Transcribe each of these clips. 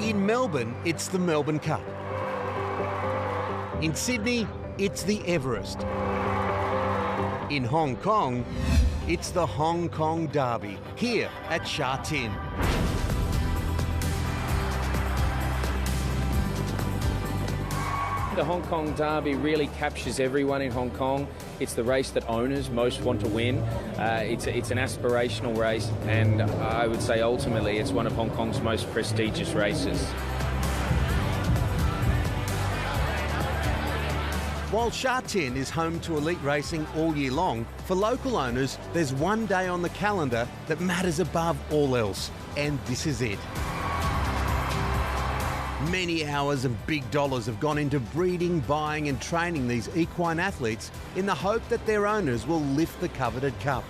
In Melbourne, it's the Melbourne Cup. In Sydney, it's the Everest. In Hong Kong, it's the Hong Kong Derby, here at Sha Tin. The Hong Kong Derby really captures everyone in Hong Kong. It's the race that owners most want to win. It's an aspirational race, and I would say ultimately it's one of Hong Kong's most prestigious races. While Sha Tin is home to elite racing all year long, for local owners, there's one day on the calendar that matters above all else, and this is it. Many hours and big dollars have gone into breeding, buying and training these equine athletes in the hope that their owners will lift the coveted cup.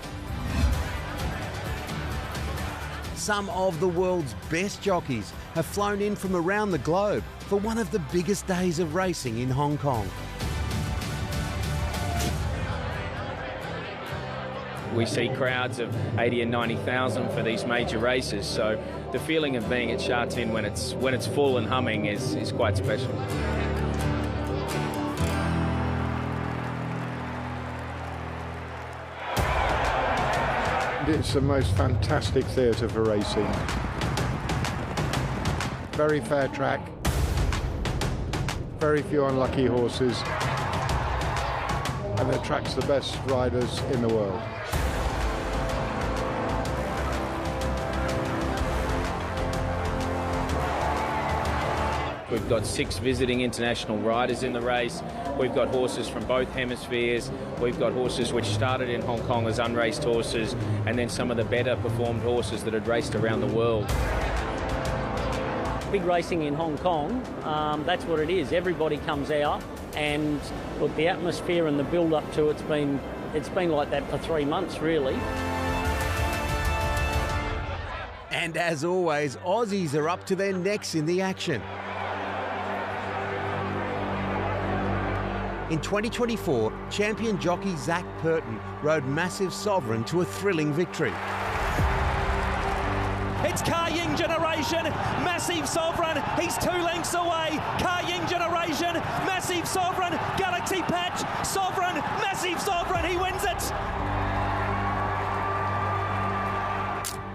Some of the world's best jockeys have flown in from around the globe for one of the biggest days of racing in Hong Kong. We see crowds of 80 and 90,000 for these major races, so the feeling of being at Sha Tin when it's full and humming is quite special. It's the most fantastic theatre for racing. Very fair track, very few unlucky horses, and it attracts the best riders in the world. We've got 6 visiting international riders in the race. We've got horses from both hemispheres. We've got horses which started in Hong Kong as unraced horses, and then some of the better performed horses that had raced around the world. Big racing in Hong Kong, that's what it is. Everybody comes out, and look, the atmosphere and the build-up to it's been like that for 3 months, really. And as always, Aussies are up to their necks in the action. In 2024, champion jockey Zach Purton rode Massive Sovereign to a thrilling victory. It's Car Ying Generation, Massive Sovereign, he's 2 lengths away. Car Ying Generation, Massive Sovereign, Galaxy Patch, Sovereign, Massive Sovereign, he wins it!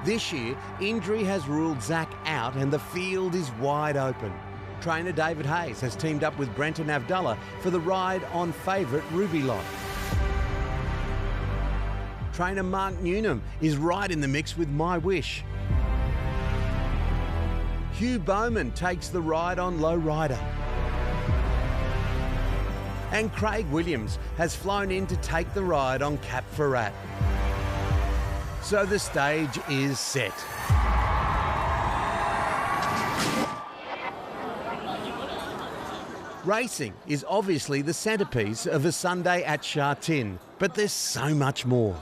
This year, injury has ruled Zach out and the field is wide open. Trainer David Hayes has teamed up with Brenton Avdulla for the ride on favourite Ruby Lot. Trainer Mark Newnham is right in the mix with My Wish. Hugh Bowman takes the ride on Low Rider. And Craig Williams has flown in to take the ride on Cap Ferrat. So the stage is set. Racing is obviously the centrepiece of a Sunday at Sha Tin, but there's so much more.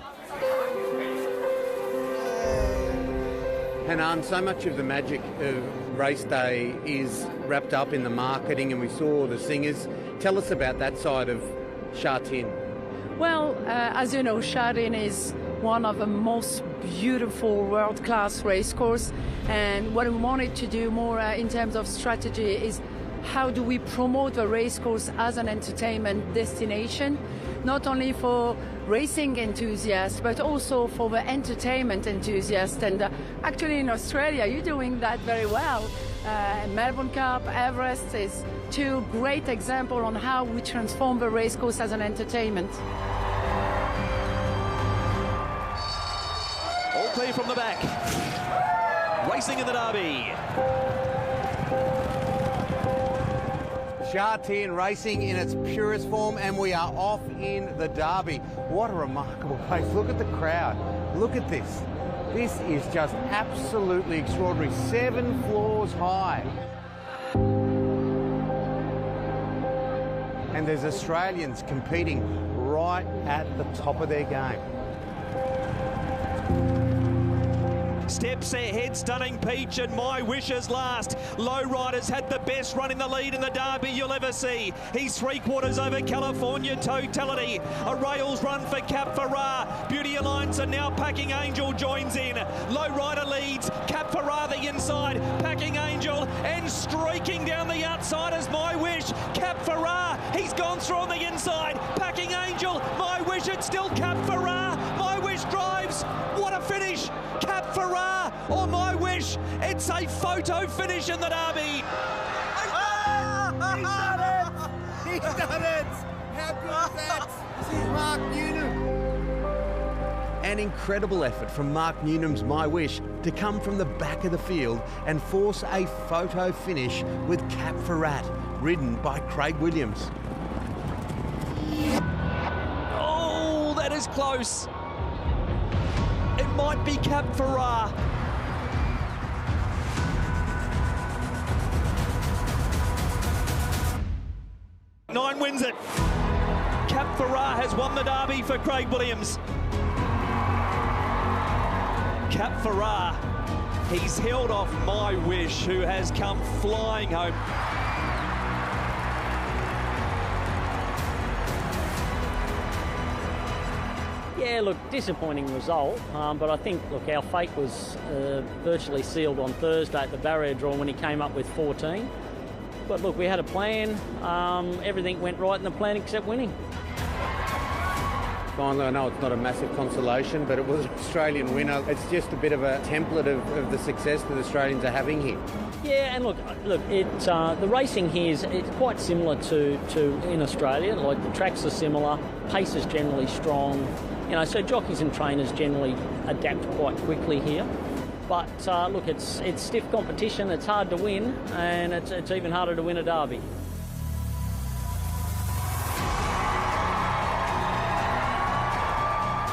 Hanan, so much of the magic of race day is wrapped up in the marketing, and we saw the singers. Tell us about that side of Sha Tin. Well, as you know, Sha Tin is one of the most beautiful world-class racecourse, and what we wanted to do more in terms of strategy is how do we promote the racecourse as an entertainment destination, not only for racing enthusiasts but also for the entertainment enthusiasts. And actually in Australia you're doing that very well. Melbourne Cup, Everest is 2 great examples on how we transform the racecourse as an entertainment. All clear from the back. Racing in the Derby. Sha Tin racing in its purest form, and we are off in the Derby. What a remarkable place. Look at the crowd. Look at this. This is just absolutely extraordinary. 7 floors high. And there's Australians competing right at the top of their game. Steps ahead, Stunning Peach and My Wish is last. Low Riders had the best run in the lead in the Derby you'll ever see. He's 3/4 over California Totality. A rails run for Cap Ferrat. Beauty Alliance and now Packing Angel joins in. Low Rider leads, Cap Ferrat the inside, Packing Angel and breaking down the outside as My Wish. Cap Ferrar, he's gone through on the inside. Packing Angel, My Wish, it's still Cap Ferrar. My Wish drives. What a finish. Cap Ferrar or My Wish. It's a photo finish in the Derby. He's done it! How good is that? This is Mark Newnham. An incredible effort from Mark Newnham's My Wish to come from the back of the field and force a photo finish with Cap Ferrat, ridden by Craig Williams. Oh, that is close. It might be Cap Ferrar. Nine wins it. Cap Ferrar has won the Derby for Craig Williams. Cap Ferrar, he's held off My Wish, who has come flying home. Yeah, look, disappointing result, but I think, look, our fate was virtually sealed on Thursday at the barrier draw when he came up with 14. But look, we had a plan. Everything went right in the plan except winning. Finally, I know it's not a massive consolation, but it was an Australian winner. It's just a bit of a template of the success that Australians are having here. Yeah, and look, it's the racing here is it's quite similar to in Australia. Like the tracks are similar, pace is generally strong. You know, so jockeys and trainers generally adapt quite quickly here. But look, it's stiff competition. It's hard to win, and it's even harder to win a derby.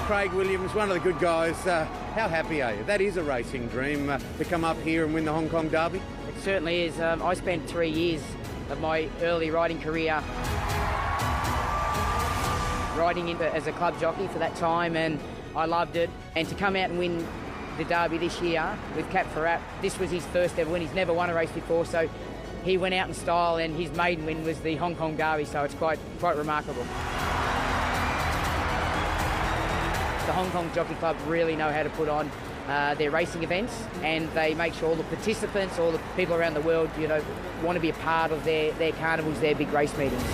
Craig Williams, one of the good guys. How happy are you? That is a racing dream, to come up here and win the Hong Kong Derby. It certainly is. I spent 3 years of my early riding career riding as a club jockey for that time, and I loved it. And to come out and win the Derby this year with Cap Ferrat, this was his first ever win. He's never won a race before, so he went out in style, and his maiden win was the Hong Kong Derby, so it's quite remarkable. The Hong Kong Jockey Club really know how to put on their racing events, and they make sure all the participants, all the people around the world, you know, want to be a part of their carnivals, their big race meetings.